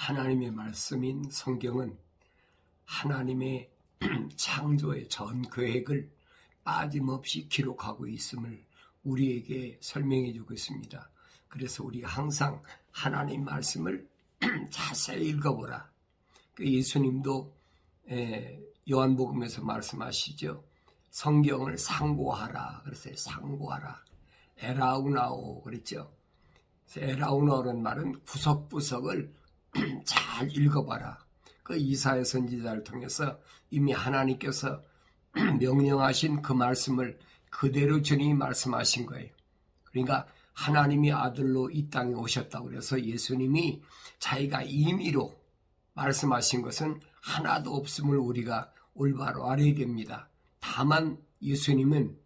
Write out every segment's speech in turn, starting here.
하나님의 말씀인 성경은 하나님의 창조의 전 계획을 빠짐없이 기록하고 있음을 우리에게 설명해 주고 있습니다. 그래서 우리가 항상 하나님 말씀을 자세히 읽어보라. 예수님도 요한복음에서 말씀하시죠. 성경을 상고하라. 그래서 상고하라. 에라우나오 그랬죠. 에라우나오라는 말은 구석구석을 잘 읽어봐라. 그 이사야 선지자를 통해서 이미 하나님께서 명령하신 그 말씀을 그대로 주님이 말씀하신 거예요. 그러니까 하나님이 아들로 이 땅에 오셨다고 그래서 예수님이 자기가 임의로 말씀하신 것은 하나도 없음을 우리가 올바로 알아야 됩니다. 다만 예수님은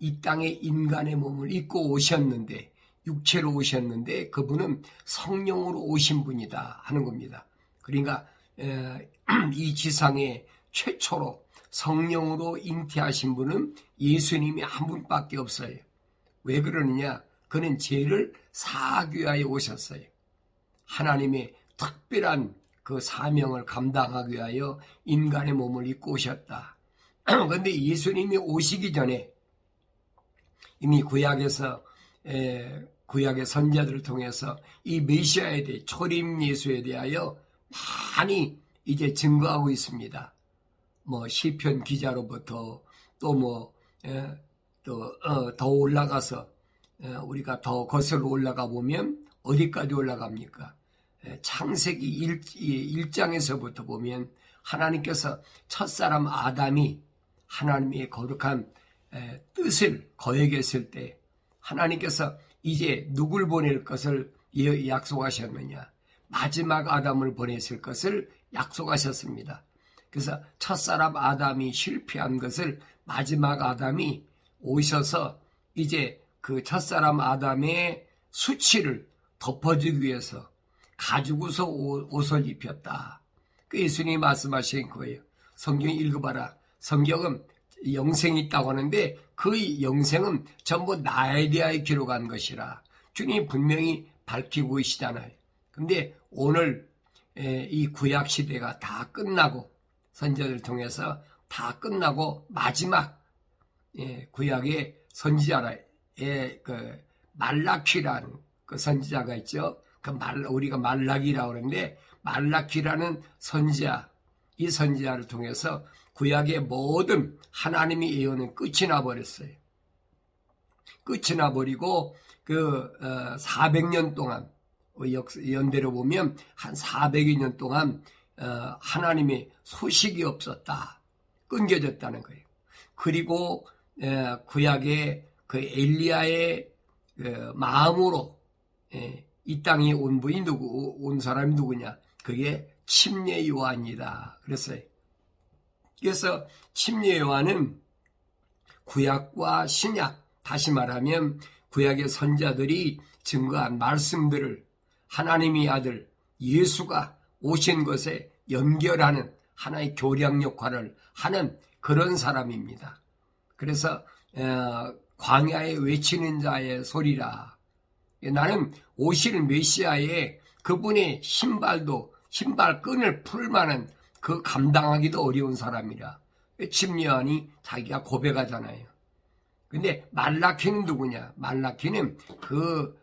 이 땅에 인간의 몸을 입고 오셨는데 육체로 오셨는데 그분은 성령으로 오신 분이다 하는 겁니다. 그러니까 이 지상에 최초로 성령으로 잉태하신 분은 예수님이 한 분밖에 없어요. 왜 그러느냐? 그는 죄를 사하기 위하여 오셨어요. 하나님의 특별한 그 사명을 감당하기 위하여 인간의 몸을 입고 오셨다. 그런데 예수님이 오시기 전에 이미 구약에서 구약의 선지자들을 통해서 이 메시아에 대해 초림 예수에 대하여 많이 이제 증거하고 있습니다. 뭐 시편 기자로부터 또 더 올라가서 우리가 더 거슬러 올라가 보면 어디까지 올라갑니까? 창세기 1장에서부터 보면 하나님께서 첫사람 아담이 하나님의 거룩한 뜻을 거역했을 때 하나님께서 이제 누굴 보낼 것을 약속하셨느냐? 마지막 아담을 보냈을 것을 약속하셨습니다. 그래서 첫사람 아담이 실패한 것을 마지막 아담이 오셔서 이제 그 첫사람 아담의 수치를 덮어주기 위해서 가지고서 옷을 입혔다. 그 예수님이 말씀하신 거예요. 성경 읽어봐라. 성경은 영생이 있다고 하는데 그 영생은 전부 나에 대하여 기록한 것이라. 주님이 분명히 밝히고 계시잖아요. 근데 오늘 이 구약 시대가 다 끝나고 선지자를 통해서 다 끝나고 마지막 구약의 선지자의 그 말라키라는 그 선지자가 있죠. 우리가 말라기라고 그러는데 말라키라는 선지자, 이 선지자를 통해서 구약의 모든 하나님의 예언은 끝이 나버렸어요. 끝이 나버리고 그 400년 동안 연대로 보면 한 400여 년 동안 하나님의 소식이 없었다. 끊겨졌다는 거예요. 그리고 구약의 그 엘리야의 마음으로 이 땅에 온 분이 온 사람이 누구냐? 그게 침례 요한이다. 그랬어요. 그래서 침례 요한은 구약과 신약, 다시 말하면 구약의 선자들이 증거한 말씀들을 하나님의 아들 예수가 오신 것에 연결하는 하나의 교량 역할을 하는 그런 사람입니다. 그래서 광야에 외치는 자의 소리라. 나는 오실 메시아의 그분의 신발끈을 풀 만한 그 감당하기도 어려운 사람이라. 침례요한이 자기가 고백하잖아요. 근데 말라키는 누구냐? 말라키는 그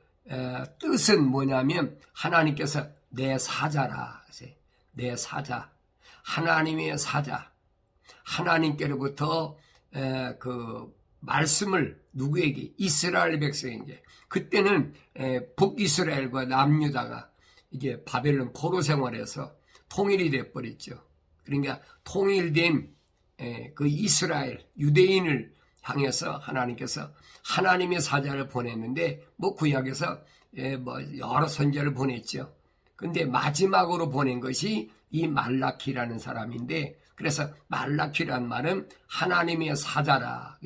뜻은 뭐냐면 하나님께서 내 사자라. 내 사자. 하나님의 사자. 하나님께로부터 그 말씀을 누구에게? 이스라엘 백성에게. 그때는 북이스라엘과 남유다가 이제 바벨론 포로 생활에서 통일이 돼버렸죠. 그러니까 통일된 그 이스라엘 유대인을 향해서 하나님께서 하나님의 사자를 보냈는데 뭐 구약에서 뭐 여러 선지자를 보냈죠. 근데 마지막으로 보낸 것이 이 말라키라는 사람인데 그래서 말라키라는 말은 하나님의 사자라.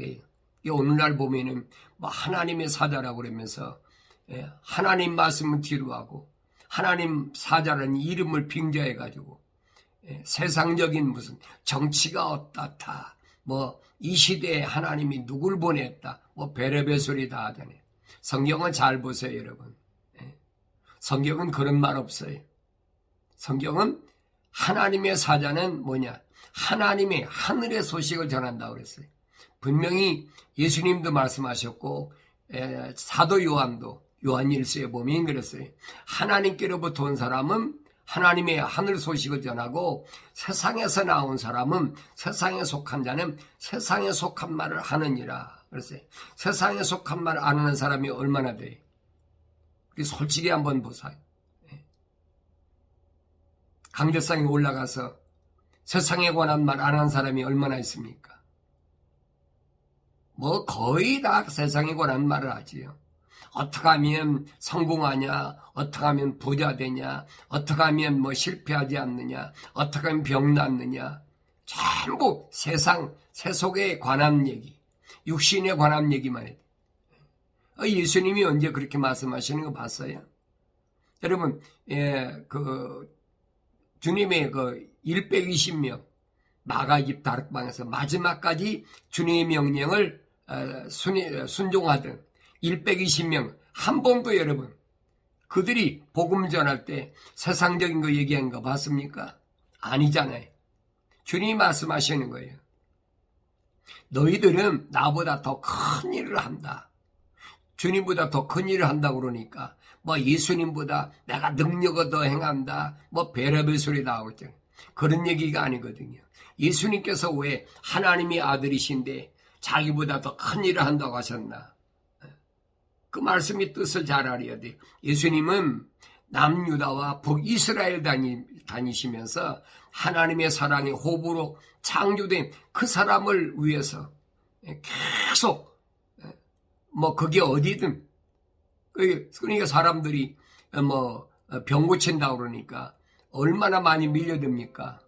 오늘날 보면은 뭐 하나님의 사자라고 그러면서 하나님 말씀은 뒤로 하고 하나님 사자라는 이름을 빙자해가지고 세상적인 무슨 정치가 어떻다 뭐 이 시대에 하나님이 누굴 보냈다 뭐 별의별 소리 다 하잖아요. 성경은 잘 보세요 여러분. 성경은 그런 말 없어요. 성경은 하나님의 사자는 뭐냐? 하나님의 하늘의 소식을 전한다고 그랬어요. 분명히 예수님도 말씀하셨고 사도 요한도 요한일서에 보면 그랬어요. 하나님께로부터 온 사람은 하나님의 하늘 소식을 전하고 세상에서 나온 사람은 세상에 속한 자는 세상에 속한 말을 하느니라. 그랬어요. 세상에 속한 말을 안 하는 사람이 얼마나 돼요? 솔직히 한번 보세요. 강대상에 올라가서 세상에 관한 말 안 하는 사람이 얼마나 있습니까? 뭐 거의 다 세상에 관한 말을 하지요. 어떻게 하면 성공하냐, 어떻게 하면 부자 되냐, 어떻게 하면 뭐 실패하지 않느냐, 어떻게 하면 병 낫느냐, 전부 세속에 관한 얘기, 육신에 관한 얘기만 해요. 예수님이 언제 그렇게 말씀하시는 거 봤어요? 여러분, 주님의 120명 마가집 다락방에서 마지막까지 주님의 명령을 순종하던 120명 한 번도 여러분 그들이 복음 전할 때 세상적인 거 얘기한 거 봤습니까? 아니잖아요. 주님이 말씀하시는 거예요. 너희들은 나보다 더 큰 일을 한다. 주님보다 더 큰 일을 한다고 그러니까 뭐 예수님보다 내가 능력을 더 행한다. 뭐 별의별 소리 나오고 있잖아요. 그런 얘기가 아니거든요. 예수님께서 왜 하나님의 아들이신데 자기보다 더 큰 일을 한다고 하셨나? 그 말씀의 뜻을 잘 알아야 돼요. 예수님은 남유다와 북이스라엘 다니시면서 하나님의 사랑의 호흡으로 창조된 그 사람을 위해서 계속 뭐 그게 어디든 그러니까 사람들이 뭐 병 고친다고 그러니까 얼마나 많이 밀려듭니까?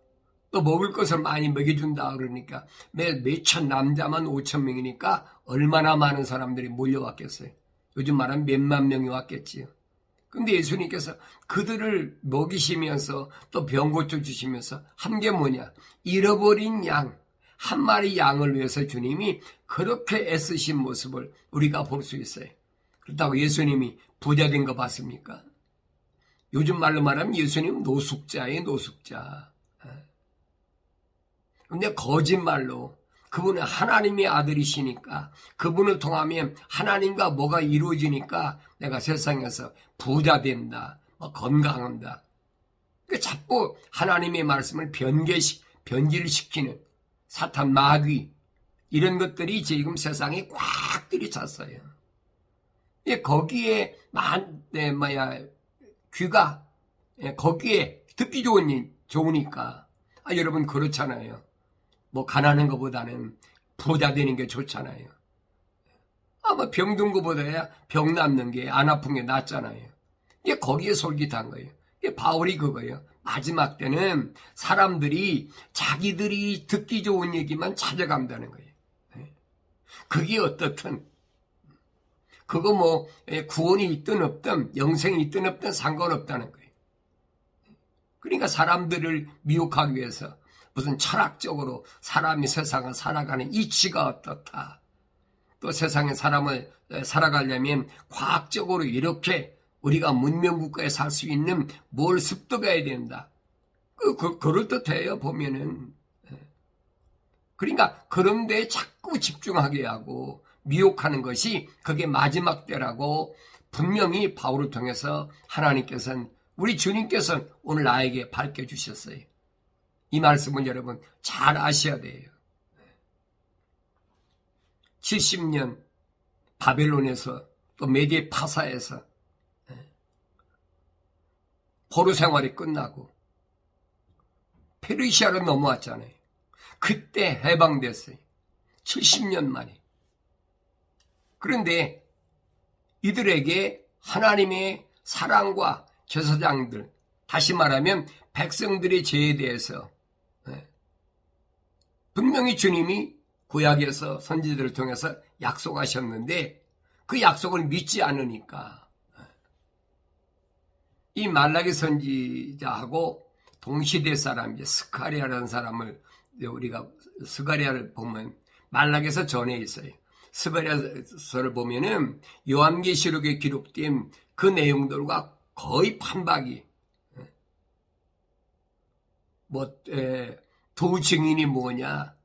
또 먹을 것을 많이 먹여준다 그러니까 몇천 남자만 5,000명이니까 얼마나 많은 사람들이 몰려왔겠어요. 요즘 말하면 몇만 명이 왔겠지요. 근데 예수님께서 그들을 먹이시면서 또 병 고쳐주시면서 한 게 뭐냐? 잃어버린 양, 한 마리 양을 위해서 주님이 그렇게 애쓰신 모습을 우리가 볼 수 있어요. 그렇다고 예수님이 부자 된 거 봤습니까? 요즘 말로 말하면 예수님 노숙자예요, 노숙자. 근데 거짓말로 그분은 하나님의 아들이시니까 그분을 통하면 하나님과 뭐가 이루어지니까 내가 세상에서 부자 된다, 건강한다. 자꾸 하나님의 말씀을 변질시키는 사탄 마귀 이런 것들이 지금 세상에 꽉 들이찼어요. 거기에 귀가 거기에 듣기 좋으니까 여러분 그렇잖아요. 뭐 가난한 것보다는 부자 되는 게 좋잖아요. 뭐 병든 것보다야 병 낫는 게 안 아픈 게 낫잖아요. 이게 거기에 솔깃한 거예요. 이게 바울이 그거예요. 마지막 때는 사람들이 자기들이 듣기 좋은 얘기만 찾아간다는 거예요. 그게 어떻든 그거 뭐 구원이 있든 없든 영생이 있든 없든 상관없다는 거예요. 그러니까 사람들을 미혹하기 위해서 무슨 철학적으로 사람이 세상을 살아가는 이치가 어떻다. 또 세상에 사람을 살아가려면 과학적으로 이렇게 우리가 문명국가에 살 수 있는 뭘 습득해야 된다. 그럴듯해요, 보면은. 그러니까 그런 데에 자꾸 집중하게 하고 미혹하는 것이 그게 마지막 때라고 분명히 바울을 통해서 하나님께서는 우리 주님께서는 오늘 나에게 밝혀주셨어요. 이 말씀은 여러분 잘 아셔야 돼요. 70년 바벨론에서 또 메디에 파사에서 포로 생활이 끝나고 페르시아로 넘어왔잖아요. 그때 해방됐어요. 70년 만에. 그런데 이들에게 하나님의 사랑과 제사장들, 다시 말하면 백성들의 죄에 대해서 분명히 주님이 구약에서 선지자들을 통해서 약속하셨는데 그 약속을 믿지 않으니까 이 말라기 선지자하고 동시대 사람, 스가랴라는 사람을 우리가 스가랴를 보면 말라기에서 전해 있어요. 스가랴서를 보면은 요한계시록에 기록된 그 내용들과 거의 판박이. 두 증인이 뭐냐,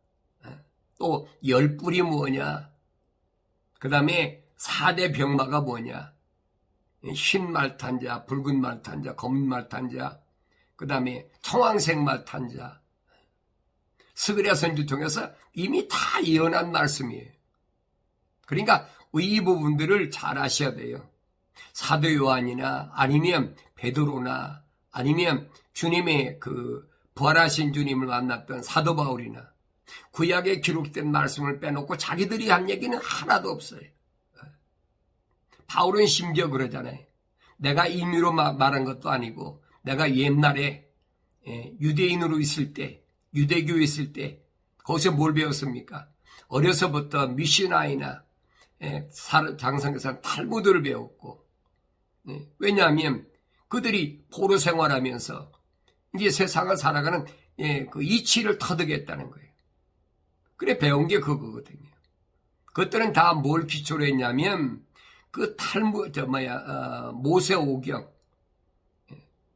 또 10뿔이 뭐냐, 그 다음에 4대 병마가 뭐냐, 흰 말 탄 자, 붉은 말 탄 자, 검은 말 탄 자, 그 다음에 청황색 말 탄 자, 스가랴 선지 통해서 이미 다 예언한 말씀이에요. 그러니까 이 부분들을 잘 아셔야 돼요. 사도 요한이나 아니면 베드로나 아니면 주님의 부활하신 주님을 만났던 사도 바울이나 구약에 기록된 말씀을 빼놓고 자기들이 한 얘기는 하나도 없어요. 바울은 심지어 그러잖아요. 내가 임의로 말한 것도 아니고 내가 옛날에 유대인으로 있을 때, 유대교에 있을 때 거기서 뭘 배웠습니까? 어려서부터 미시나이나 장성에서 탈무드를 배웠고, 왜냐하면 그들이 포로 생활하면서 이제 세상을 살아가는 그 이치를 터득했다는 거예요. 그래 배운 게 그거거든요. 그것들은 다 뭘 기초로 했냐면 그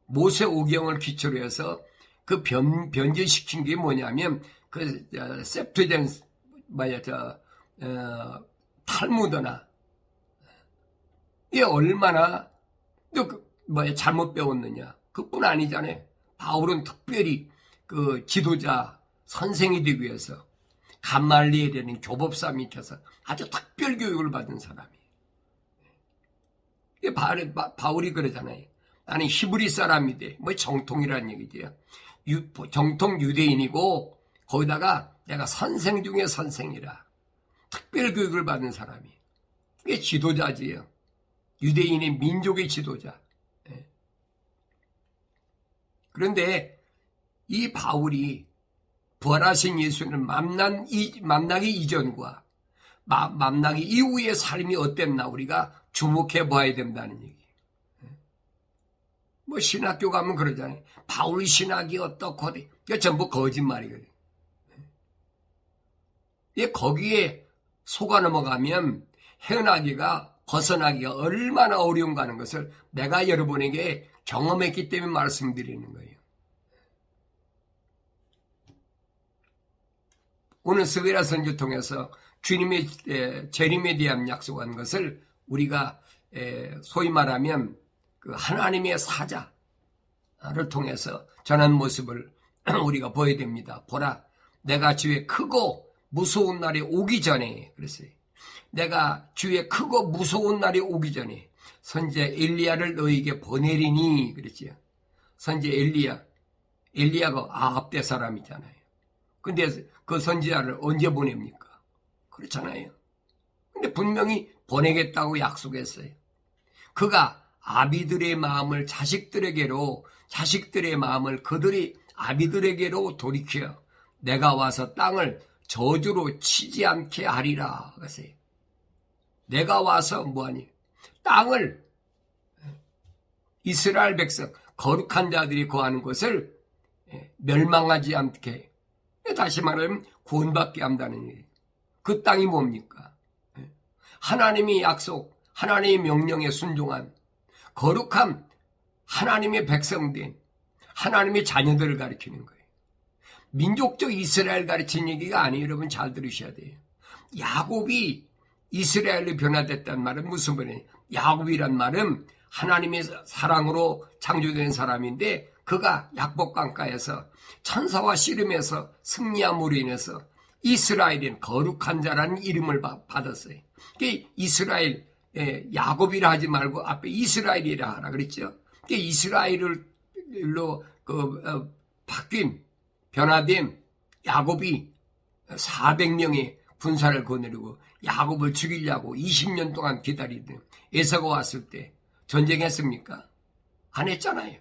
모세오경을 기초로 해서 그 변제시킨 게 뭐냐면 그 septuagint 탈무드나 이게 얼마나 잘못 배웠느냐. 그뿐 아니잖아요. 바울은 특별히 그 지도자 선생이 되기 위해서 감말리엘이라는 교법사 밑에서 아주 특별 교육을 받은 사람이에요. 바울이 그러잖아요. 나는 히브리 사람인데 정통이라는 얘기죠. 정통 유대인이고 거기다가 내가 선생 중에 선생이라 특별 교육을 받은 사람이에요. 이게 지도자지요. 유대인의 민족의 지도자. 그런데 이 바울이 부활하신 예수를 만나기 이전과 만나기 이후의 삶이 어땠나 우리가 주목해 봐야 된다는 얘기예요. 신학교 가면 그러잖아요. 바울 신학이 어떻고, 이게 전부 거짓말이거든요. 거기에 속아 넘어가면 헤어나기가, 벗어나기가 얼마나 어려운가 하는 것을 내가 여러분에게 경험했기 때문에 말씀드리는 거예요. 오늘 스가랴 선지를 통해서 주님의 재림에 대한 약속한 것을 우리가 소위 말하면 그 하나님의 사자를 통해서 전한 모습을 우리가 보여야 됩니다. 보라, 내가 주의 크고 무서운 날이 오기 전에, 그랬어요. 내가 주의 크고 무서운 날이 오기 전에 선지자 엘리야를 너에게 보내리니, 그랬지요. 선지자 엘리야가 아합 때 사람이잖아요. 근데 그 선지자를 언제 보냅니까? 그렇잖아요. 근데 분명히 보내겠다고 약속했어요. 그가 아비들의 마음을 자식들의 마음을 그들이 아비들에게로 돌이켜 내가 와서 땅을 저주로 치지 않게 하리라. 그랬어요. 내가 와서 뭐하니? 땅을 이스라엘 백성, 거룩한 자들이 거하는 것을 멸망하지 않게, 다시 말하면 구원받게 한다는 얘기예요. 그 땅이 뭡니까? 하나님의 약속, 하나님의 명령에 순종한 거룩한 하나님의 백성된 하나님의 자녀들을 가리키는 거예요. 민족적 이스라엘 가르치는 얘기가 아니에요. 여러분 잘 들으셔야 돼요. 야곱이 이스라엘로 변화됐다는 말은 무슨 말이에요? 야곱이란 말은 하나님의 사랑으로 창조된 사람인데 그가 약복강가에서 천사와 씨름해서 승리함으로 인해서 이스라엘인 거룩한 자라는 이름을 받았어요. 이스라엘, 야곱이라 하지 말고 앞에 이스라엘이라 하라 그랬죠. 이스라엘로 바뀐, 변화된 야곱이 400명의 군사를 거느리고 야곱을 죽이려고 20년 동안 기다리던 에서가 왔을 때 전쟁했습니까? 안 했잖아요.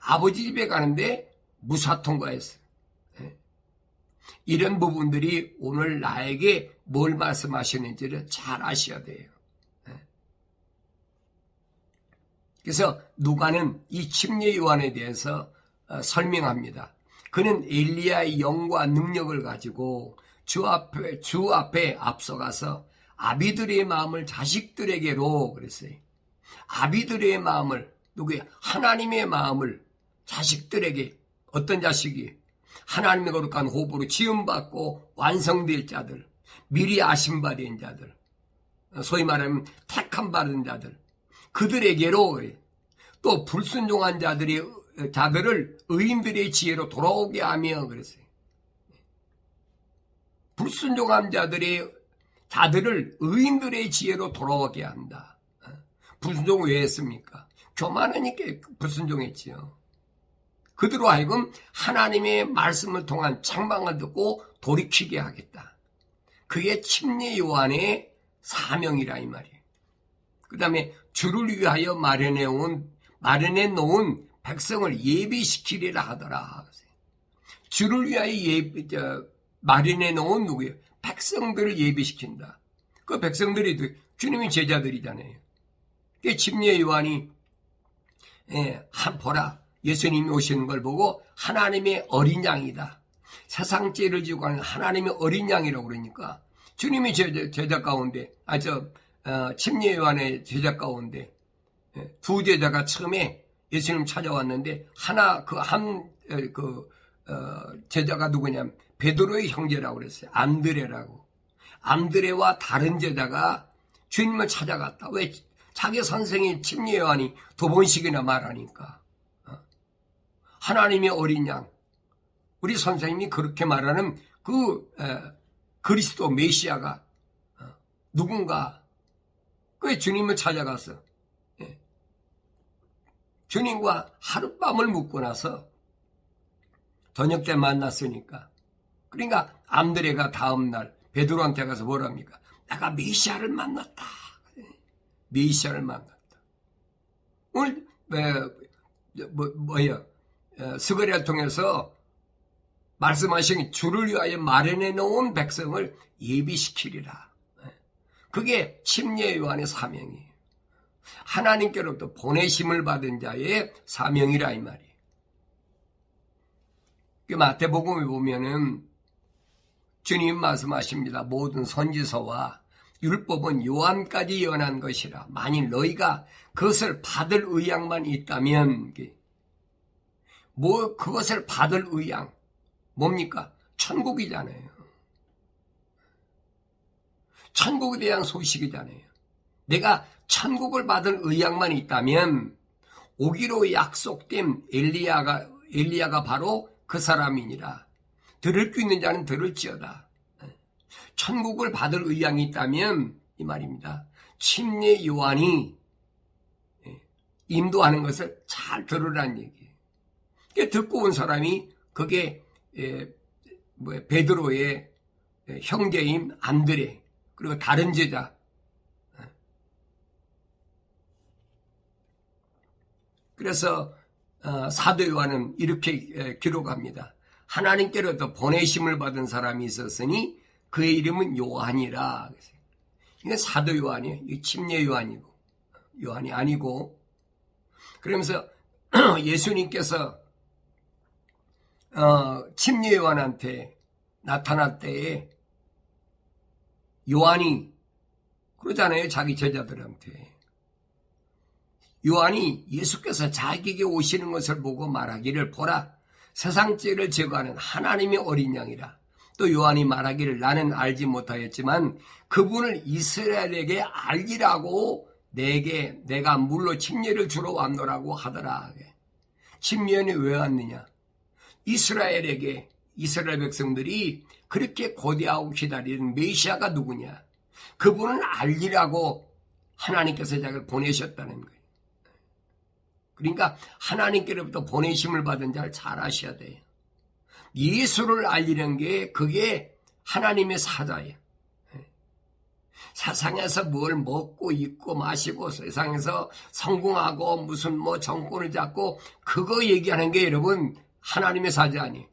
아버지 집에 가는데 무사 통과했어요. 이런 부분들이 오늘 나에게 뭘 말씀하시는지를 잘 아셔야 돼요. 그래서 누가는 이 침례 요한에 대해서 설명합니다. 그는 엘리야의 영과 능력을 가지고 주 앞에 앞서가서 아비들의 마음을 자식들에게로 그랬어요. 아비들의 마음을, 누구야? 하나님의 마음을 자식들에게, 어떤 자식이? 하나님의 거룩한 호흡으로 지음받고 완성될 자들, 미리 아심받은 자들, 소위 말하면 택함 받은 자들, 그들에게로 또 불순종한 자들을 의인들의 지혜로 돌아오게 하며 그랬어요. 불순종한 자들을 의인들의 지혜로 돌아오게 한다. 불순종 왜 했습니까? 교만하니까 불순종했지요. 그들로 하여금 하나님의 말씀을 통한 책망을 듣고 돌이키게 하겠다. 그게 침례 요한의 사명이라 이 말이에요. 그 다음에 주를 위하여 마련해 놓은 백성을 예비시키리라 하더라. 주를 위하여 마련해 놓은 누구예요? 백성들을 예비시킨다. 그 백성들이 주님의 제자들이잖아요. 그 침례 요한이 보라 예수님이 오시는 걸 보고 하나님의 어린 양이다. 세상 죄를 지고 가는 하나님의 어린 양이라고 그러니까 주님의 제자 가운데 침례 요한의 제자 가운데 두 제자가 처음에 예수님 찾아왔는데 제자가 누구냐면 베드로의 형제라고 그랬어요. 안드레라고. 안드레와 다른 제자가 주님을 찾아갔다. 왜? 자기 선생이 침례 요한이 두 번씩이나 말하니까. 하나님의 어린 양. 우리 선생님이 그렇게 말하는 그리스도 메시아가 누군가. 그 주님을 찾아가서 주님과 하룻밤을 묵고 나서 저녁 때 만났으니까. 그러니까 안드레가 다음날 베드로한테 가서 뭐랍니까? 내가 메시아를 만났다. 메시아를 만났다. 오늘 스가랴를 통해서 말씀하신 주를 위하여 마련해 놓은 백성을 예비시키리라. 그게 침례 요한의 사명이에요. 하나님께로부터 보내심을 받은 자의 사명이라 이 말이에요. 마태복음에 보면은 주님 말씀하십니다. 모든 선지서와 율법은 요한까지 예언한 것이라. 만일 너희가 그것을 받을 의향만 있다면, 그것을 받을 의향 뭡니까? 천국이잖아요. 천국에 대한 소식이잖아요. 내가 천국을 받을 의향만 있다면 오기로 약속된 엘리야가 바로 그 사람이니라. 들을 수 있는 자는 들을지어다. 천국을 받을 의향이 있다면 이 말입니다. 침례 요한이 인도하는 것을 잘 들으라는 얘기예요. 듣고 온 사람이 그게 베드로의 형제인 안드레 그리고 다른 제자. 그래서 사도 요한은 이렇게 기록합니다. 하나님께로부터 보내심을 받은 사람이 있었으니 그의 이름은 요한이라. 이건 사도 요한이에요. 이 침례 요한이 아니고. 그러면서 예수님께서 침례 요한한테 나타날 때에 요한이 그러잖아요. 자기 제자들한테. 요한이 예수께서 자기에게 오시는 것을 보고 말하기를 보라. 세상 죄를 제거하는 하나님의 어린 양이라. 또 요한이 말하기를 나는 알지 못하였지만 그분을 이스라엘에게 알리라고 내가 물로 침례를 주러 왔노라고 하더라. 침례는 왜 왔느냐? 이스라엘 백성들이 그렇게 고대하고 기다리는 메시아가 누구냐? 그분은 알리라고 하나님께서 자기를 보내셨다는 거예요. 그러니까 하나님께로부터 보내심을 받은 자를 잘 아셔야 돼요. 예수를 알리는 게 그게 하나님의 사자예요. 세상에서 뭘 먹고 입고 마시고 세상에서 성공하고 무슨 정권을 잡고 그거 얘기하는 게 여러분 하나님의 사자 아니에요.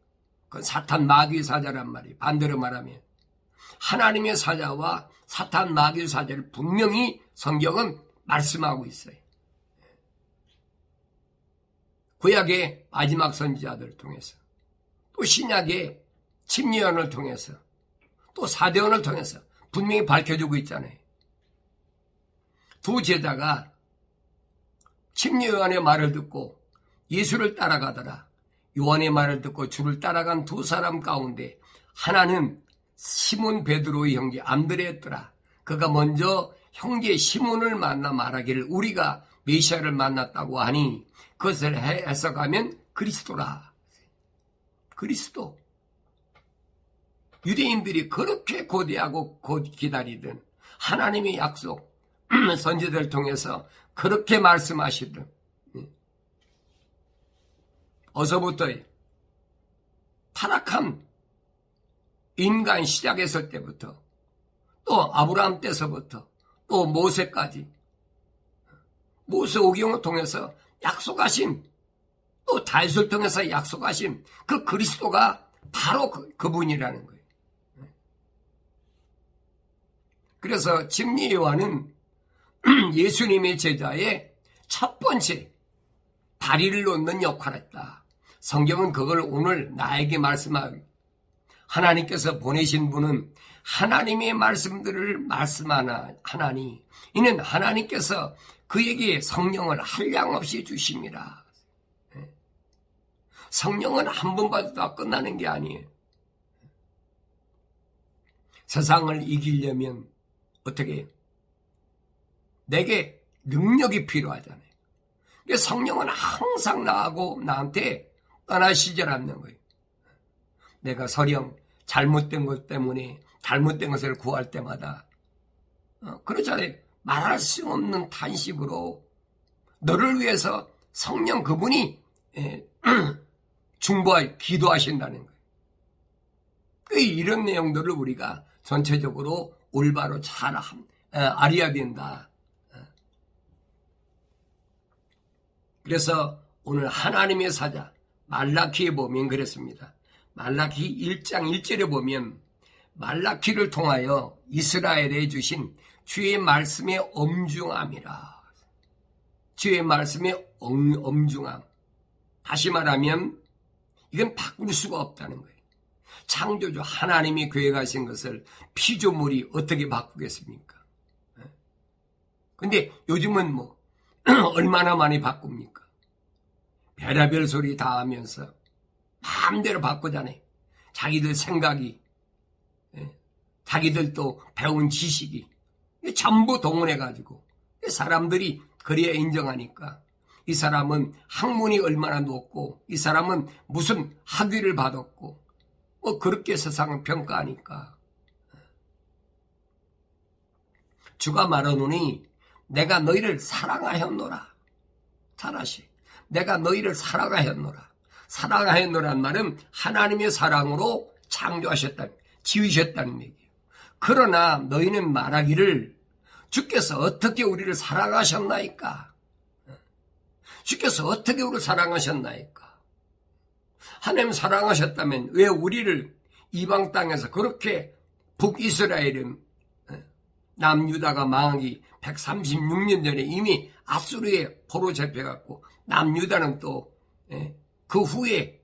그건 사탄 마귀의 사자란 말이에요. 반대로 말하면 하나님의 사자와 사탄 마귀의 사자를 분명히 성경은 말씀하고 있어요. 구약의 마지막 선지자들을 통해서 또 신약의 침례 요한을 통해서 또 사도요한을 통해서 분명히 밝혀주고 있잖아요. 두 제자가 침례 요한의 말을 듣고 예수를 따라가더라. 요한의 말을 듣고 주를 따라간 두 사람 가운데 하나는 시몬 베드로의 형제 안드레였더라. 그가 먼저 형제 시몬을 만나 말하기를 우리가 메시아를 만났다고 하니 그것을 해석하면 그리스도라. 그리스도. 유대인들이 그렇게 고대하고 기다리던 하나님의 약속, 선지자를 통해서 그렇게 말씀하시던 어서부터 타락한 인간 시작했을 때부터 또 아브라함 때서부터 또 모세까지 모세 오경을 통해서 약속하신 또 다윗을 통해서 약속하신 그 그리스도가 바로 그분이라는 거예요. 그래서 침례 요한은 예수님의 제자의 첫 번째 다리를 놓는 역할을 했다. 성경은 그걸 오늘 나에게 말씀하고 하나님께서 보내신 분은 하나님의 말씀들을 말씀하나니 이는 하나님께서 그에게 성령을 한량없이 주십니다. 성령은 한 번 받아도 끝나는 게 아니에요. 세상을 이기려면 어떻게 해요? 내게 능력이 필요하잖아요. 그래서 성령은 항상 나한테 떠나시질 않는 거예요. 내가 설령 잘못된 것 때문에 잘못된 것을 구할 때마다 그렇잖아요. 말할 수 없는 탄식으로 너를 위해서 성령 그분이 중보하여 기도하신다는 거예요. 이런 내용들을 우리가 전체적으로 올바로 잘 알아야 된다. 그래서 오늘 하나님의 사자 말라키에 보면 그랬습니다. 말라키 1장 1절에 보면 말라키를 통하여 이스라엘에 주신 주의 말씀의 엄중함이라. 주의 말씀의 엄중함. 다시 말하면 이건 바꿀 수가 없다는 거예요. 창조주 하나님이 계획하신 것을 피조물이 어떻게 바꾸겠습니까? 근데 요즘은 얼마나 많이 바꿉니까? 별의별 소리 다 하면서 마음대로 바꾸잖아요. 자기들 생각이, 자기들 또 배운 지식이 전부 동원해가지고 사람들이 그래야 인정하니까 이 사람은 학문이 얼마나 높고 이 사람은 무슨 학위를 받았고 그렇게 세상을 평가하니까 주가 말하노니 내가 너희를 사랑하였노라. 잘하시. 내가 너희를 사랑하였노라. 사랑하였노란 말은 하나님의 사랑으로 지으셨다는 얘기예요. 그러나 너희는 말하기를 주께서 어떻게 우리를 사랑하셨나이까? 주께서 어떻게 우리를 사랑하셨나이까? 하나님 사랑하셨다면 왜 우리를 이방 땅에서 그렇게 북이스라엘은 남유다가 망하기 136년 전에 이미 아수르에 포로 잡혀갔고 남유다는 또 그 후에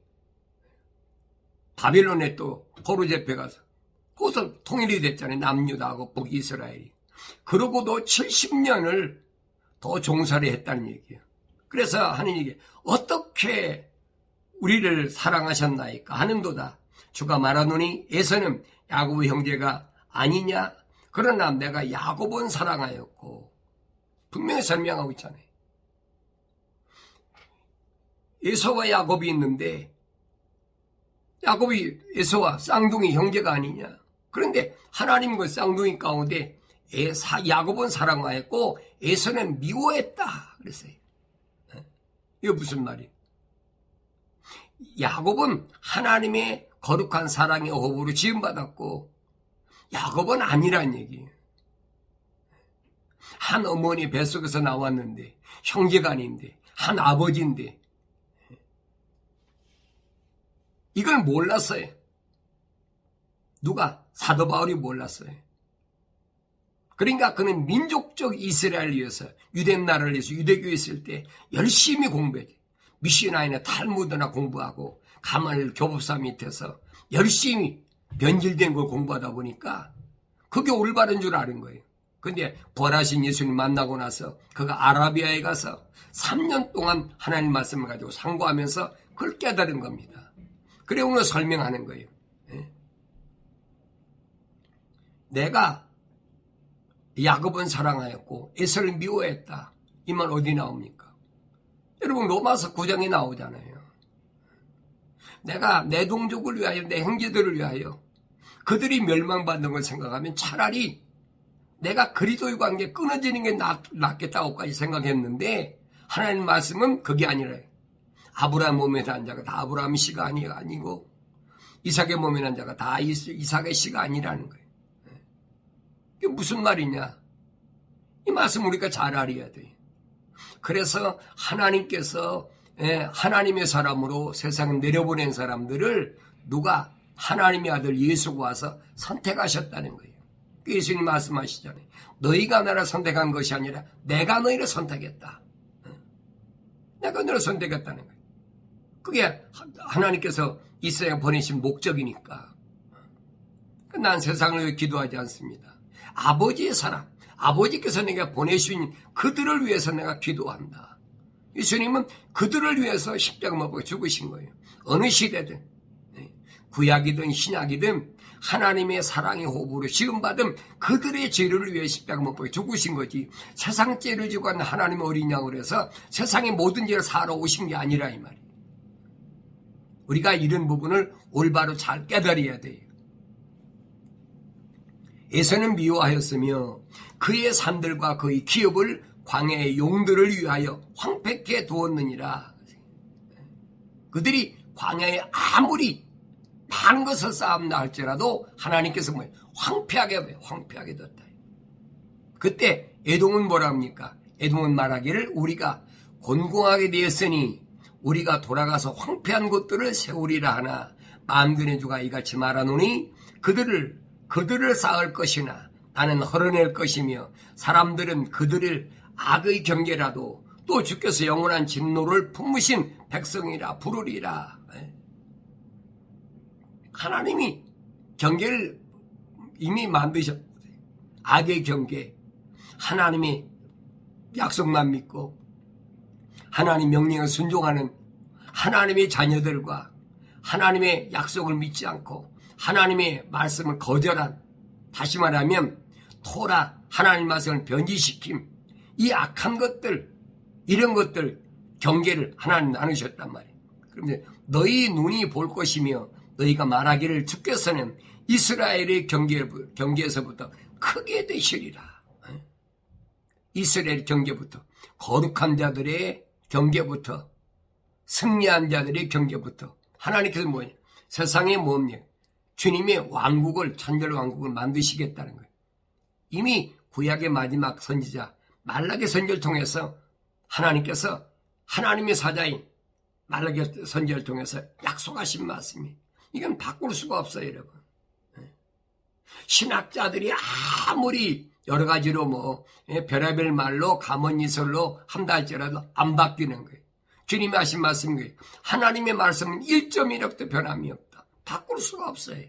바빌론에 또 포로 잡혀가서 거기서 통일이 됐잖아요. 남유다하고 북이스라엘이. 그러고도 70년을 더 종살이 했다는 얘기예요. 그래서 하나님이 어떻게 우리를 사랑하셨나이까 하는도다. 주가 말하노니 에서는 야곱 형제가 아니냐? 그러나 내가 야곱은 사랑하였고 분명히 설명하고 있잖아요. 에서와 야곱이 있는데 야곱이 에서와 쌍둥이 형제가 아니냐? 그런데 하나님과 쌍둥이 가운데 야곱은 사랑하였고 에서는 미워했다 그랬어요. 이거 무슨 말이에요? 야곱은 하나님의 거룩한 사랑의 호흡으로 지음받았고 야곱은 아니란 얘기예요. 한 어머니 뱃속에서 나왔는데 형제가 아닌데 한 아버지인데 이걸 몰랐어요. 누가? 사도 바울이 몰랐어요. 그러니까 그는 민족적 이스라엘을 위해서 유대 나라를 위해서 유대교에 있을 때 열심히 공부했지. 미시나이나 탈무드나 공부하고 가말리엘 교법사 밑에서 열심히 변질된 걸 공부하다 보니까 그게 올바른 줄 아는 거예요. 근데 부활하신 예수님 만나고 나서 그가 아라비아에 가서 3년 동안 하나님 말씀을 가지고 상고하면서 그걸 깨달은 겁니다. 그래 오늘 설명하는 거예요. 예. 내가 야곱은 사랑하였고 에서를 미워했다. 이 말 어디 나옵니까? 여러분 로마서 9장에 나오잖아요. 내가 내 동족을 위하여 내 형제들을 위하여 그들이 멸망받는 걸 생각하면 차라리 내가 그리스도의 관계 끊어지는 게 낫겠다고까지 생각했는데 하나님 말씀은 그게 아니라 아브라함 몸에 난 자가 다 아브라함 씨가 아니고 이삭의 몸에 난 자가 다 이삭의 씨가 아니라는 거예요. 이게 무슨 말이냐? 이 말씀 우리가 잘 알아야 돼요. 그래서 하나님께서 하나님의 사람으로 세상에 내려보낸 사람들을 누가 하나님의 아들 예수가 와서 선택하셨다는 거예요. 예수님 말씀하시잖아요. 너희가 나를 선택한 것이 아니라 내가 너희를 선택했다. 내가 너를 선택했다는 거예요. 그게 하나님께서 이 세상에 보내신 목적이니까. 난 세상을 위해 기도하지 않습니다. 아버지의 사람, 아버지께서 내가 보내신 그들을 위해서 내가 기도한다. 예수님은 그들을 위해서 십자가 못 박혀 죽으신 거예요. 어느 시대든 구약이든 신약이든 하나님의 사랑의 호흡으로 지음받은 그들의 죄를 위해 십자가 못 박혀 죽으신 거지. 세상 죄를 지고 간 하나님의 어린 양으로 해서 세상의 모든 죄를 사러 오신 게 아니라 이 말이에요. 우리가 이런 부분을 올바로 잘 깨달아야 돼요. 에서는 미워하였으며 그의 산들과 그의 기업을 광야의 용들을 위하여 황폐케 두었느니라. 그들이 광야에 아무리 많은 것을 쌓았나 할지라도 하나님께서 황폐하게 뒀다. 그때 에돔은 뭐라 합니까? 에돔은 말하기를 우리가 곤궁하게 되었으니 우리가 돌아가서 황폐한 곳들을 세우리라 하나 만군의 주가 이같이 말하노니 그들을 쌓을 것이나 나는 헐어낼 것이며 사람들은 그들을 악의 경계라도 또 주께서 영원한 진노를 품으신 백성이라 부르리라. 하나님이 경계를 이미 만드셨어요. 악의 경계, 하나님의 약속만 믿고 하나님 명령을 순종하는 하나님의 자녀들과 하나님의 약속을 믿지 않고 하나님의 말씀을 거절한, 다시 말하면 토라 하나님 말씀을 변질시킴, 이 악한 것들, 이런 것들 경계를 하나님 나누셨단 말이에요. 그런데 너희 눈이 볼 것이며 너희가 말하기를 주께서는 이스라엘의 경계에서부터 크게 되시리라. 이스라엘 경계부터, 거룩한 자들의 경계부터, 승리한 자들의 경계부터. 하나님께서 뭐냐? 세상에 뭡니까? 주님의 왕국을, 천절 왕국을 만드시겠다는 거예요. 이미 구약의 마지막 선지자 말라기 선지자를 통해서 하나님께서 하나님의 사자인 말라기 선지자를 통해서 약속하신 말씀이, 이건 바꿀 수가 없어요, 여러분. 신학자들이 아무리 여러 가지로 별의별 말로 가문이설로 한다 할지라도 안 바뀌는 거예요. 주님이 하신 말씀이 하나님의 말씀은 1.1억도 변함이 없다. 바꿀 수가 없어요.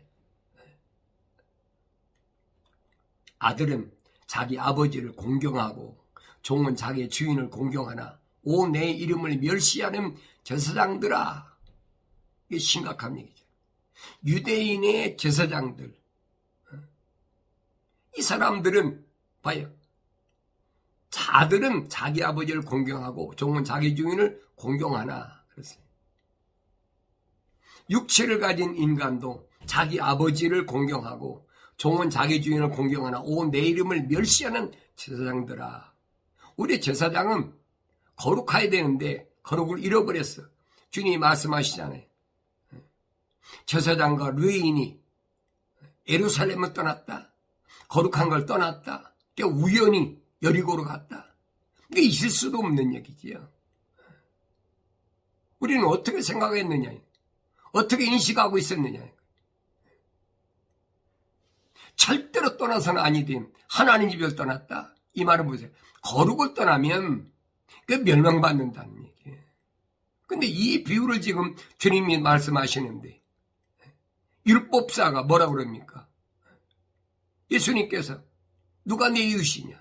아들은 자기 아버지를 공경하고 종은 자기 주인을 공경하나 오 내 이름을 멸시하는 제사장들아. 이게 심각한 얘기죠. 유대인의 제사장들, 이 사람들은 봐요. 아들은 자기 아버지를 공경하고 종은 자기 주인을 공경하나 그랬어요. 육체를 가진 인간도 자기 아버지를 공경하고 종은 자기 주인을 공경하나 오 내 이름을 멸시하는 제사장들아. 우리 제사장은 거룩해야 되는데 거룩을 잃어버렸어. 주님이 말씀하시잖아요. 제사장과 레위인이 예루살렘을 떠났다. 거룩한 걸 떠났다. 우연히 여리고로 갔다. 이게 있을 수도 없는 얘기지요. 우리는 어떻게 생각했느냐, 어떻게 인식하고 있었느냐. 절대로 떠나서는 아니됨. 하나님 집을 떠났다. 이 말은 보세요. 거룩을 떠나면 그 멸망받는다는 얘기예요. 근데 이 비유를 지금 주님이 말씀하시는데 율법사가 뭐라고 그럽니까? 예수님께서 누가 내 이웃이냐?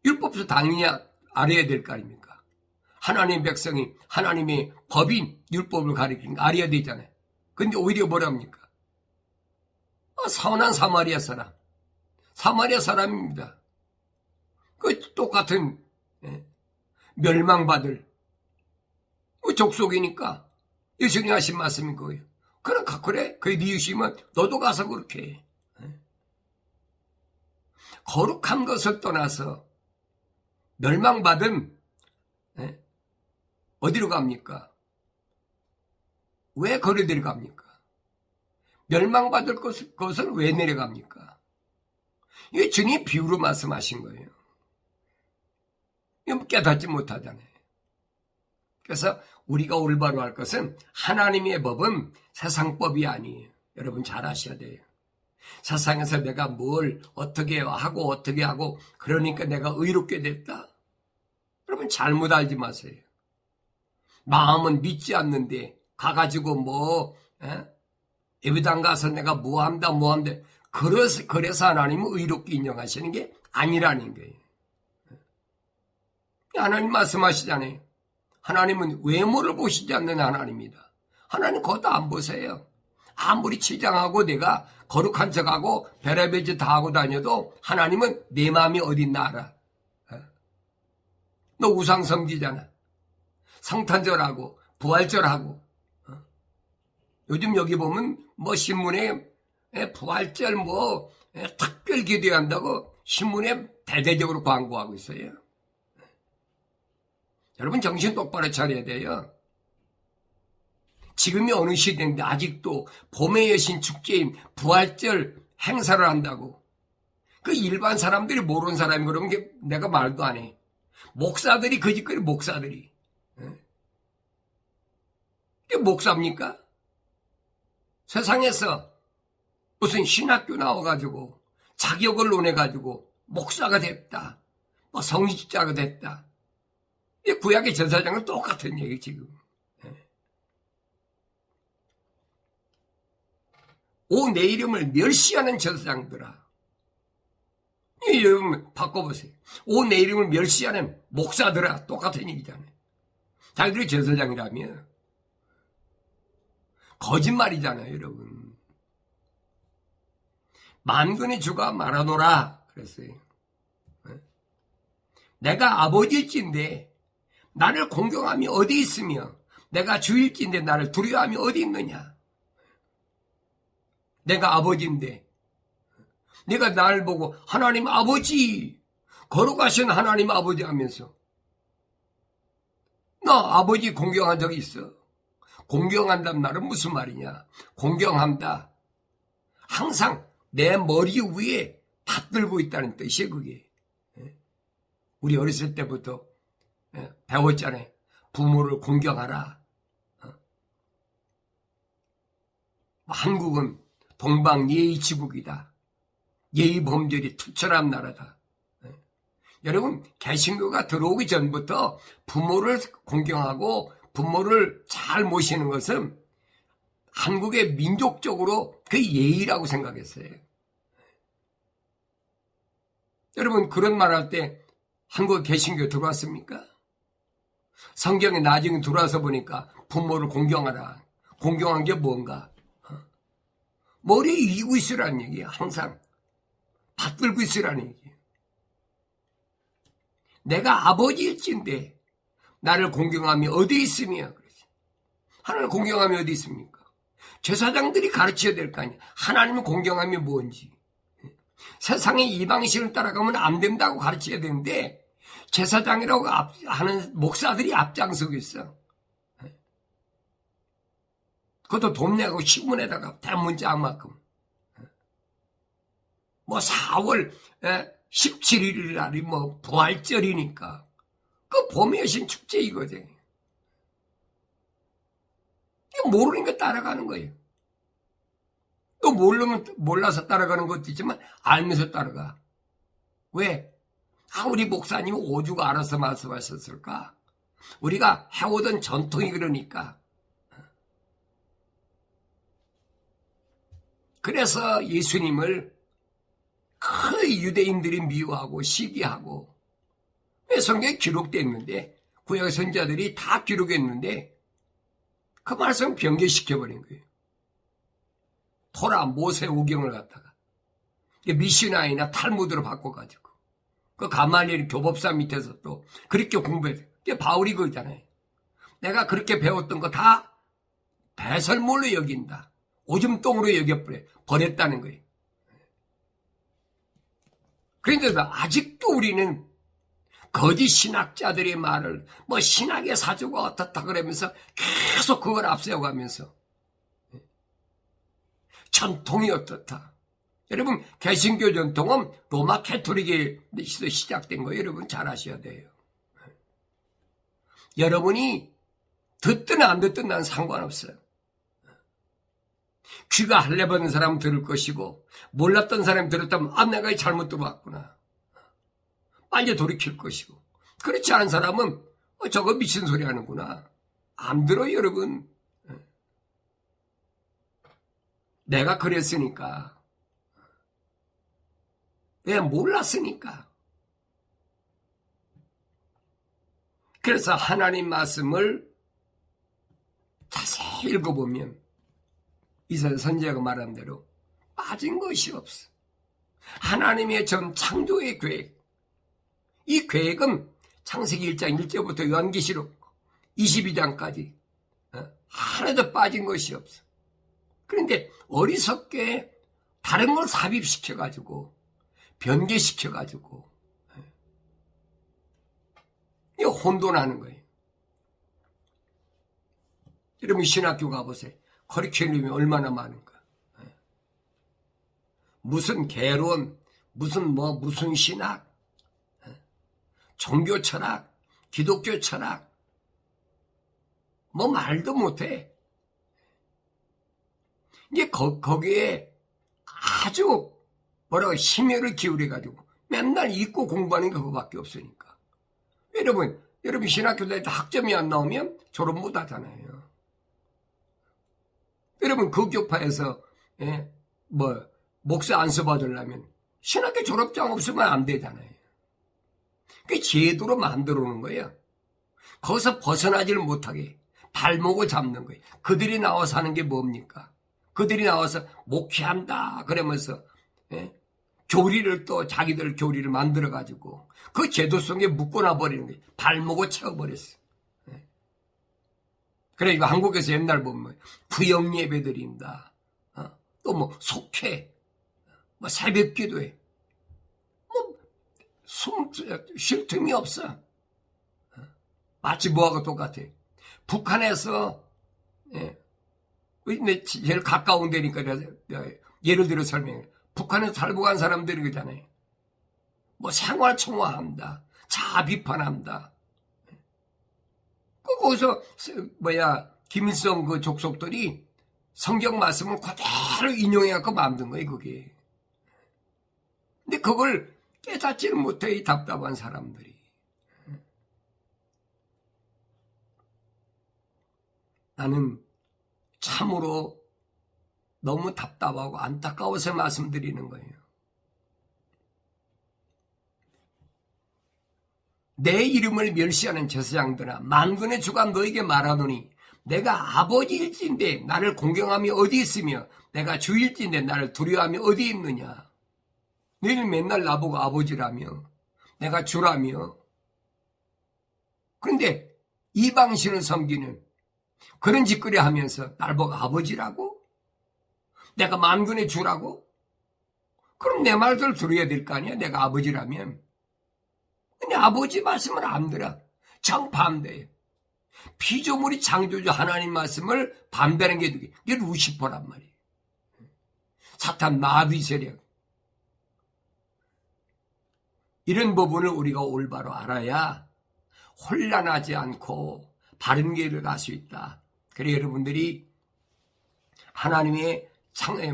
율법서 당연히 알아야 될 거 아닙니까? 하나님의 백성이 하나님의 법인 율법을 가리키는 거 알아야 되잖아요. 근데 오히려 뭐랍니까? 선한 사마리아 사람. 사마리아 사람입니다. 그 똑같은 멸망받을 족속이니까 예수님이 하신 말씀인 거예요. 그래 그 이웃이면 너도 가서 그렇게 해. 거룩한 것을 떠나서 멸망받은 어디로 갑니까? 왜 거리 내려갑니까? 멸망받을 것을 왜 내려갑니까? 이게 주님이 비유로 말씀하신 거예요. 이거 깨닫지 못하잖아요. 그래서 우리가 올바로 할 것은 하나님의 법은 세상법이 아니에요. 여러분 잘 아셔야 돼요. 세상에서 내가 뭘 어떻게 하고 그러니까 내가 의롭게 됐다. 여러분 잘못 알지 마세요. 마음은 믿지 않는데 가가지고 예배당 가서 내가 뭐한다 그래서 하나님은 의롭게 인정하시는 게 아니라는 거예요. 하나님 말씀하시잖아요. 하나님은 외모를 보시지 않는 하나님이다. 하나님 그것도 안 보세요. 아무리 치장하고 내가 거룩한 척하고 별의별 짓 다 하고 다녀도 하나님은 내 마음이 어딨나 알아. 너 우상 섬기잖아. 성탄절하고 부활절하고. 요즘 여기 보면 신문에 부활절 특별 기도한다고 신문에 대대적으로 광고하고 있어요. 여러분 정신 똑바로 차려야 돼요. 지금이 어느 시대인데 아직도 봄의 여신 축제인 부활절 행사를 한다고. 그 일반 사람들이 모르는 사람이 그러면 내가 말도 안 해. 목사들이 그 짓거리 목사들이. 그게 목사입니까? 세상에서 무슨 신학교 나와가지고 자격을 논해가지고 목사가 됐다. 성직자가 됐다. 구약의 전사장은 똑같은 얘기 지금. 오 내 이름을 멸시하는 전사장들아. 여러분 바꿔보세요. 오 내 이름을 멸시하는 목사들아. 똑같은 얘기잖아요. 자기들이 전사장이라면 거짓말이잖아요, 여러분. 만군의 주가 말하노라 그랬어요. 내가 아버지일진데 나를 공경함이 어디 있으며 내가 주일진데 나를 두려워함이 어디 있느냐. 내가 아버지인데 네가 나를 보고 하나님 아버지 거룩하신 하나님 아버지 하면서 나 아버지 공경한 적이 있어. 공경한다는 말은 무슨 말이냐. 공경한다. 항상 내 머리 위에 받들고 있다는 뜻이에요. 그게. 우리 어렸을 때부터 배웠잖아요. 부모를 공경하라. 한국은 동방 예의지국이다. 예의범절이 투철한 나라다. 여러분 개신교가 들어오기 전부터 부모를 공경하고 부모를 잘 모시는 것은 한국의 민족적으로 그 예의라고 생각했어요. 여러분 그런 말 할 때 한국 개신교 들어왔습니까? 성경에 나중에 들어와서 보니까 부모를 공경하라. 공경한 게 뭔가? 머리에 이기고 있으라는 얘기야. 항상 받들고 있으라는 얘기야. 내가 아버지일진데 나를 공경함이 어디 있으며 그러지. 하나님을 공경함이 어디 있습니까? 제사장들이 가르쳐야 될 거 아니야. 하나님을 공경함이 뭔지. 세상의 이방신을 따라가면 안 된다고 가르쳐야 되는데 제사장이라고 하는 목사들이 앞장서고 있어. 그것도 돈 내고 신문에다가 대문짝만큼. 4월 17일 날이 부활절이니까 그 봄의 여신 축제 이거지. 이거 모르니까 따라가는 거예요. 또 몰라서 따라가는 것도 있지만 알면서 따라가. 왜? 우리 목사님이 오죽 알아서 말씀하셨을까? 우리가 해오던 전통이 그러니까. 그래서 예수님을 그 유대인들이 미워하고 시기하고 성경에 기록되어 있는데 구약 선지자들이 다 기록했는데 그 말씀 변개시켜버린 거예요. 토라, 모세, 오경을 갖다가 미시나이나 탈무드로 바꿔가지고 그 가말리엘 교법사 밑에서 또 그렇게 공부해요. 이게 바울이 그러잖아요. 내가 그렇게 배웠던 거 다 배설물로 여긴다. 오줌똥으로 버렸다는 거예요. 그런데 아직도 우리는 거짓 신학자들의 말을 신학의 사주가 어떻다 그러면서 계속 그걸 앞세워가면서 전통이 어떻다. 여러분 개신교 전통은 로마 캐토릭에서 시작된 거 여러분 잘 아셔야 돼요. 여러분이 듣든 안 듣든 난 상관없어요. 귀가 할례받은 사람은 들을 것이고 몰랐던 사람이 들었다면 내가 잘못 들어왔구나. 빨리 돌이킬 것이고 그렇지 않은 사람은 저거 미친 소리 하는구나. 안 들어요 여러분. 내가 그랬으니까. 왜 몰랐으니까. 그래서 하나님 말씀을 자세히 읽어보면 이사야 선지자가 말한 대로 빠진 것이 없어. 하나님의 전 창조의 계획. 이 계획은 창세기 1장 1절부터 요한계시록 22장까지 하나도 빠진 것이 없어. 그런데 어리석게 다른 걸 삽입시켜가지고 변개시켜가지고 혼돈하는 거예요. 여러분 신학교 가보세요. 커리큘럼이 얼마나 많은가. 무슨 개론, 무슨 신학, 종교 철학, 기독교 철학, 말도 못해. 이게 거기에 아주 심혈을 기울여가지고 맨날 읽고 공부하는 게 그거밖에 없으니까. 여러분 신학교 다닐 때 학점이 안 나오면 졸업 못 하잖아요. 여러분 그 교파에서 목사 안수 받으려면 신학교 졸업장 없으면 안 되잖아요. 그게 제도로 만들어 놓은 거예요. 거기서 벗어나지를 못하게 발목을 잡는 거예요. 그들이 나와서 하는 게 뭡니까? 그들이 나와서 목회한다 그러면서 교리를 또 자기들 교리를 만들어가지고 그 제도 속에 묶어놔 버리는 거예요. 발목을 채워버렸어요. 그래 이거 한국에서 옛날 보면 구역 예배 드린다. 또 속회, 새벽 기도회. 쉴 틈이 없어. 마치 뭐하고 똑같아. 북한에서 제일 가까운 데니까 예를 들어 설명해. 북한에서 살고 간 사람들이 그러잖아요. 생활 청화한다. 자아 비판한다. 거기서 김일성 그 족속들이 성경 말씀을 그대로 인용해갖고 만든 거예요, 그게. 근데 그걸 깨닫지를 못해, 이 답답한 사람들이. 나는 참으로 너무 답답하고 안타까워서 말씀드리는 거예요. 내 이름을 멸시하는 제사장들아 만군의 주가 너에게 말하노니 내가 아버지일진데 나를 공경함이 어디 있으며 내가 주일진데 나를 두려워함이 어디 있느냐. 너희는 맨날 나보고 아버지라며 내가 주라며. 그런데 이방신을 섬기는 그런 짓거리 하면서 날 보고 아버지라고? 내가 만군의 주라고? 그럼 내 말들 들어야 될 거 아니야, 내가 아버지라면. 근데 아버지 말씀을 안 들어. 정반대예요. 피조물이 창조주 하나님 말씀을 반대하는 게 누구예요? 이게 루시퍼란 말이에요. 사탄 마귀 세력. 이런 부분을 우리가 올바로 알아야 혼란하지 않고 바른 길을 갈 수 있다. 그래 여러분들이 하나님의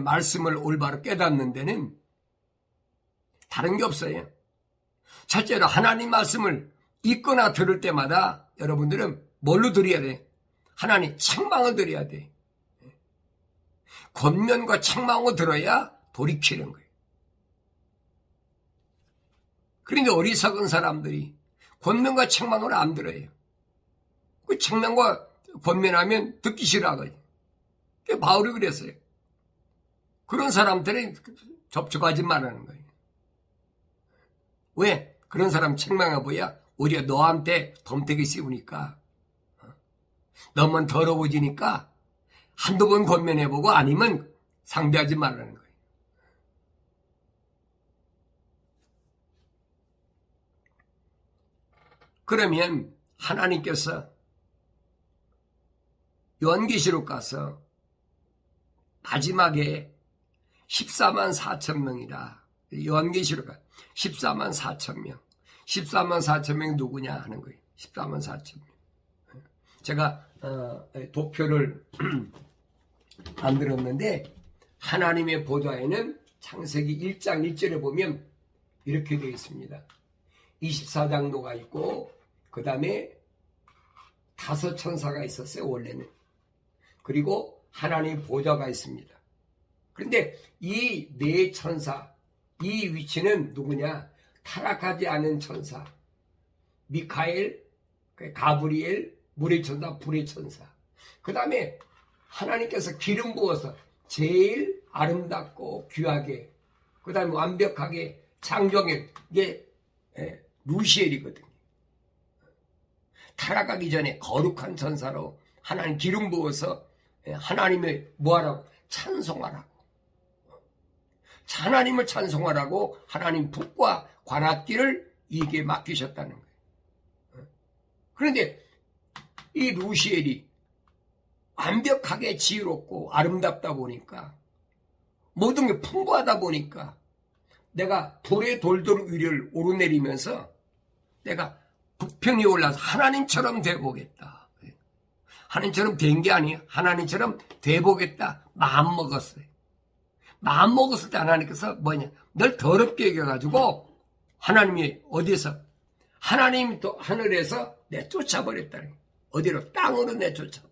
말씀을 올바로 깨닫는 데는 다른 게 없어요. 첫째로 하나님 말씀을 읽거나 들을 때마다 여러분들은 뭘로 들어야 돼? 하나님 책망을 들어야 돼. 권면과 책망을 들어야 돌이키는 거예요. 그런데 어리석은 사람들이 권면과 책망을 안 들어요. 그 책망과 권면하면 듣기 싫어하거든요. 바울이 그랬어요. 그런 사람들은 접촉하지 말라는 거예요. 왜? 그런 사람 책망해보야 오히려 너한테 덤태기 씌우니까, 너만 더러워지니까 한두 번 권면해보고 아니면 상대하지 말라는 거예요. 그러면 하나님께서 요한계시록 가서 마지막에 14만 4천 명이라, 요한계시록 14만 4천 명. 14만 4천 명 누구냐 하는 거예요. 14만 4천 명. 제가 도표를 만들었는데 하나님의 보좌에는 창세기 1장 1절에 보면 이렇게 되어 있습니다. 24장로가 있고 그 다음에 5 천사가 있었어요. 원래는. 그리고 하나님의 보좌가 있습니다. 그런데 이 4 천사, 이 위치는 누구냐? 타락하지 않은 천사, 미카엘, 가브리엘, 물의 천사, 불의 천사. 그 다음에 하나님께서 기름 부어서 제일 아름답고 귀하게, 그 다음에 완벽하게 창조한 게 루시엘이거든요. 타락하기 전에 거룩한 천사로 하나님 기름 부어서 하나님을 뭐하라고? 찬송하라고. 하나님을 찬송하라고 하나님 북과 관악기를 이게 맡기셨다는 거예요. 그런데 이 루시엘이 완벽하게 지혜롭고 아름답다 보니까, 모든 게 풍부하다 보니까 내가 불의 돌돌 위를 오르내리면서 내가 부평이 올라서 하나님처럼 돼보겠다. 하나님처럼 된 게 아니에요. 하나님처럼 돼보겠다. 마음 먹었어요. 마음 먹었을 때 하나님께서 뭐냐? 널 더럽게 여겨가지고 하나님이 어디서? 하나님이 또 하늘에서 내쫓아버렸다는 거예요. 어디로? 땅으로 내쫓았다.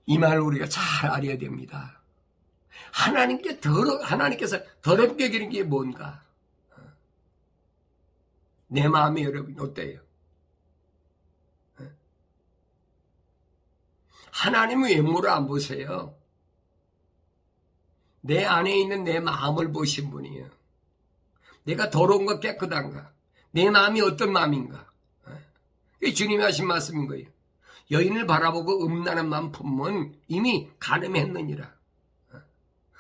이 말을 우리가 잘 알아야 됩니다. 하나님께서 더럽게 여기는 게 뭔가? 내 마음이 여러분 어때요? 하나님의 외모를 안 보세요. 내 안에 있는 내 마음을 보신 분이에요. 내가 더러운가 깨끗한가? 내 마음이 어떤 마음인가? 그게 주님이 하신 말씀인 거예요. 여인을 바라보고 음란한 마음 품으면 이미 간음했느니라.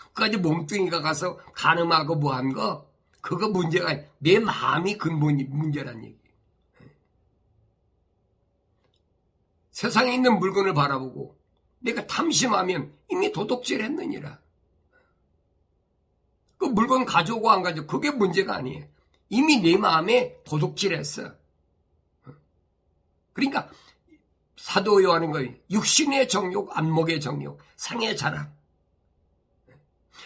그까지 몸뚱이가 가서 간음하고 뭐한 거, 그거 문제가 아니야. 내 마음이 근본이 문제란 얘기예요. 세상에 있는 물건을 바라보고 내가 탐심하면 이미 도둑질 했느니라. 그 물건 가져오고 안 가져오고 그게 문제가 아니에요. 이미 내 마음에 도둑질 했어. 그러니까 사도 요한은 거예요. 육신의 정욕, 안목의 정욕, 상의 자랑.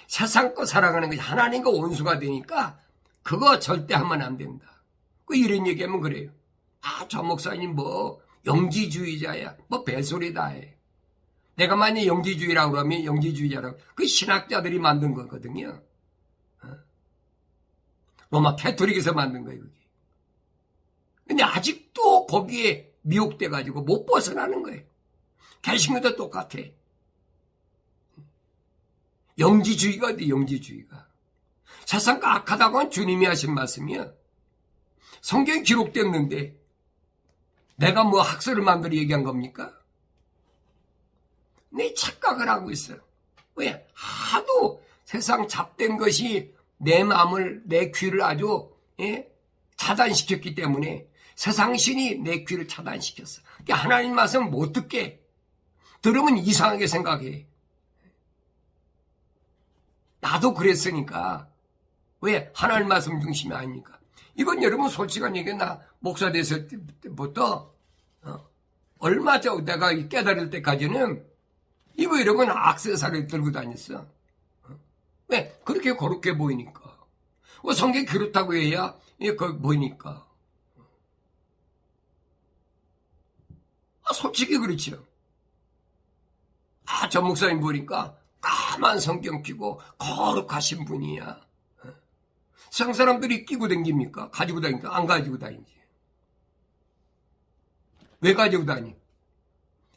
세상 거 사랑하는 것이 하나님과 원수가 되니까 그거 절대 하면 안 된다. 그 이런 얘기하면 그래요. 아, 저 목사님 뭐 영지주의자야. 뭐 배소리다 해. 내가 만약 영지주의라고 그러면 영지주의자라고. 그 신학자들이 만든 거거든요. 로마 캐토릭에서 만든 거예요, 그게. 근데 아직도 거기에 미혹돼가지고 못 벗어나는 거예요. 개신교도 똑같아. 영지주의가 어디, 영지주의가. 세상과 악하다고 한 주님이 하신 말씀이야. 성경에 기록됐는데 내가 뭐 학설을 만들어 얘기한 겁니까? 내 착각을 하고 있어요. 왜? 하도 세상 잡된 것이 내 마음을, 내 귀를 아주 차단시켰기 때문에 세상 신이 내 귀를 차단시켰어. 그러니까 하나님 말씀 못 듣게, 들으면 이상하게 생각해. 나도 그랬으니까. 왜? 하나님 말씀 중심이 아닙니까? 이건 여러분 솔직한 얘기, 나 목사 됐을 때부터 얼마 전 내가 깨달을 때까지는 이거 이러면 악세사를 들고 다녔어. 왜? 그렇게 거룩해 보이니까. 성경이 그렇다고 해야 보이니까. 솔직히 그렇죠. 저 목사님 보니까 까만 성경 끼고 거룩하신 분이야. 세상 사람들이 끼고 다닙니까? 가지고 다닙니까? 안 가지고 다니지. 왜 가지고 다니?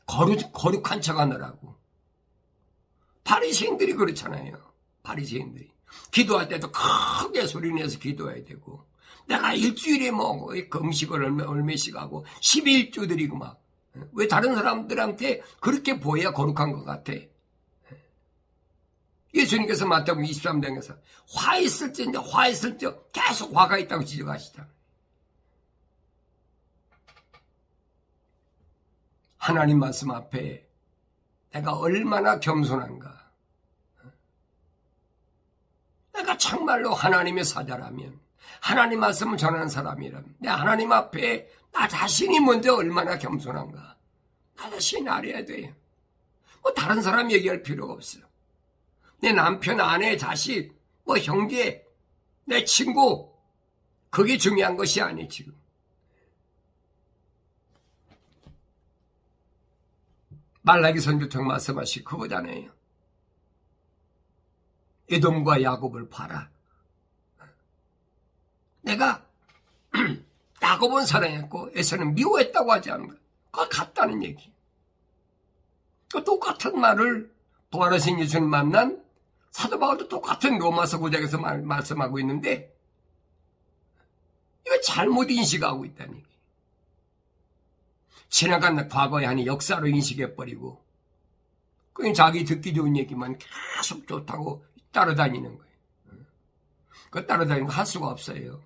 거룩한 척 하느라고. 바리새인들이 그렇잖아요. 바리새인들이. 기도할 때도 크게 소리내서 기도해야 되고, 내가 일주일에 뭐 금식을 얼마씩 하고 11주 드리고 막. 왜 다른 사람들한테 그렇게 보여야 거룩한 것 같아? 예수님께서 마태복음 23장에서 화했을적 계속 화가 있다고 지적하시잖아요. 하나님 말씀 앞에 내가 얼마나 겸손한가. 내가 정말로 하나님의 사자라면, 하나님 말씀을 전하는 사람이라면, 내 하나님 앞에 나 자신이 먼저 얼마나 겸손한가. 나 자신이 알아야 돼요. 뭐 다른 사람 얘기할 필요가 없어요. 내 남편, 아내, 자식, 뭐 형제, 내 친구, 그게 중요한 것이 아니에요, 지금. 말라기 선지통 말씀하시 그거잖아요. 에돔과 야곱을 봐라. 내가 야곱은 사랑했고 에서는 미워했다고 하지 않은 거야. 그거 같다는 얘기. 그 똑같은 말을 부활하신 예수님 만난 사도 바울도 똑같은 로마서 9장에서 말씀하고 있는데 이거 잘못 인식하고 있다는 얘기. 지나간 과거의 한 역사로 인식해버리고 그냥 자기 듣기 좋은 얘기만 계속 좋다고 따라다니는 거예요. 그 따라다니는 거 할 수가 없어요.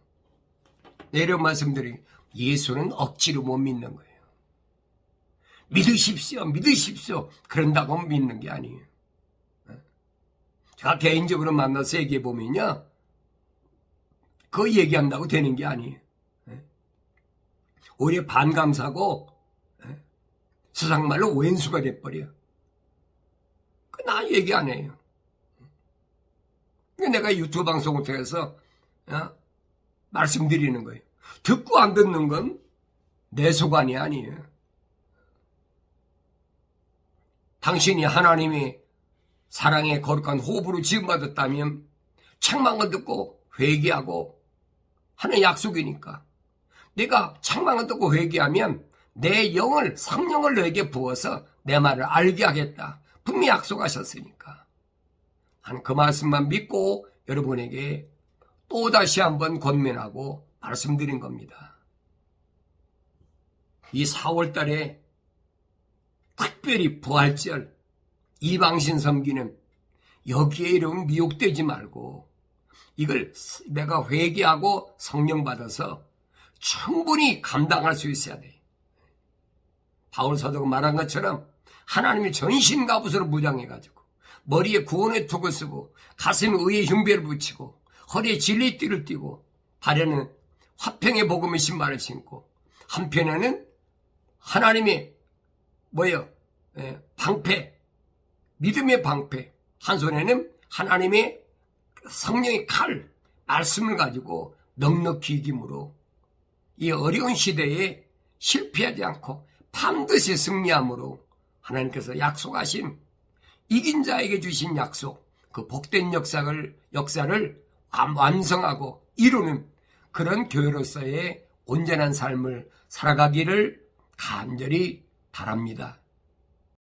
내려 말씀드리 예수는 억지로 못 믿는 거예요. 믿으십시오. 그런다고 믿는 게 아니에요. 제가 개인적으로 만나서 얘기해 보면요. 그 얘기한다고 되는 게 아니에요. 오히려 반감사고 세상 말로 왼수가 돼버려. 나 얘기 안 해요. 내가 유튜브 방송을 통해서 말씀드리는 거예요. 듣고 안 듣는 건 내 소관이 아니에요. 당신이 하나님의 사랑의 거룩한 호흡으로 지음받았다면 책망을 듣고 회개하고 하는 약속이니까 내가 책망을 듣고 회개하면 내 영을 성령을 너에게 부어서 내 말을 알게 하겠다. 분명히 약속하셨으니까 나는 그 말씀만 믿고 여러분에게 또다시 한번 권면하고 말씀드린 겁니다. 이 4월 달에 특별히 부활절 이방신 섬기는 여기에 이런 미혹되지 말고 이걸 내가 회개하고 성령 받아서 충분히 감당할 수 있어야 돼. 바울 사도가 말한 것처럼 하나님이 전신갑옷으로 무장해가지고 머리에 구원의 톡을 쓰고 가슴에 의의 흉배를 붙이고 허리에 진리띠를 띠고 발에는 화평의 복음의 신발을 신고 한편에는 하나님의 방패, 믿음의 방패, 한 손에는 하나님의 성령의 칼, 말씀을 가지고 넉넉히 이김으로 이 어려운 시대에 실패하지 않고 반드시 승리함으로 하나님께서 약속하신 이긴 자에게 주신 약속, 그 복된 역사를 완성하고 이루는 그런 교회로서의 온전한 삶을 살아가기를 간절히 바랍니다.